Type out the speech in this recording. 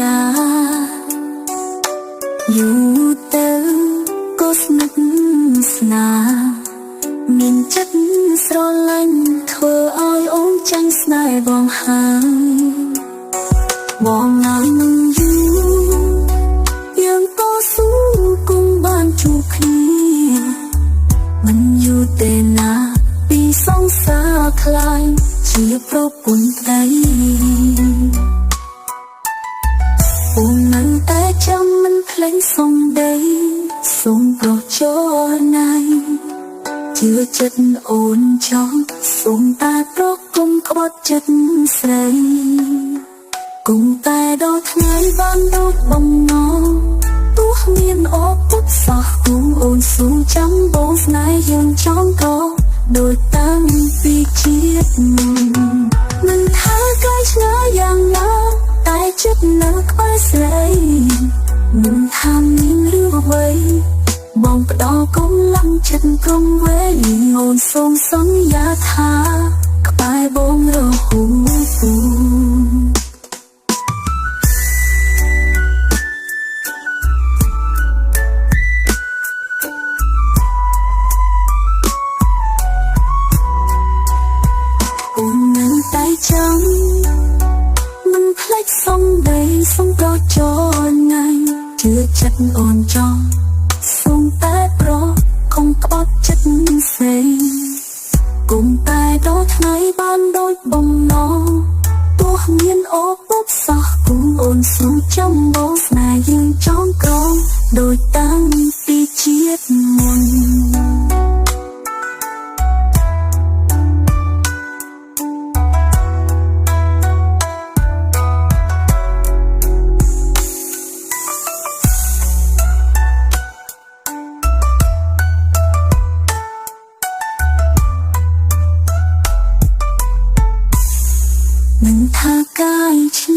ដាយូរទៅក៏ស្និទ្ធស្នាមានចិត្តស្រឡាញ់ធ្វើឲ្យអូនចាញ់ស្នេហ៍បងហើយបងឡើងនឹងយូរយើងក៏ស៊ូគង់បានជួបគ្នាមិនយូរទេណាពីសង្សារคล้ายជាប្រពន្ធប្តីអូនមិនតែចាំមិនភ្លេចសំដីសូមប្រោះចូលណៃជឿចិត្តអូនចង់សូមតែប្រកុំក្បត់ចិត្តស្រីគង់តែដល់ថ្ងៃបានដូចបំណងទោះមានអពុតសោះគង់អូនសូមចាំបងស្នេហ៍យើងចង់ក៏ដូចតាំងពីជាតិមុនមិនថាកាយឆ្ងាយយ៉ាងណាតែចិត្តនៅក្បែរស្រីមិនថាមានរឿងអ្វីបងផ្ដល់កម្លាំងចិត្តកុំវេលអូនសូមសន្យាថាក្បែរបងរហូតអូននឹងតែចាំមិនភ្លេចសំដីសំប្រោះចូលថ្ងៃជឿចិត្តអូនចង់សូមតែប្រកុំក្បត់ចិត្តស្រីគុំតែដល់ថ្ងៃបានដូចបំណងទោះមានអូពុតសោះគុំអូនសូមចាំបងស្នេហ៍យើងចង់ក្រងដូចតាំងពីជាតិមុនមិនថាកាយឆ្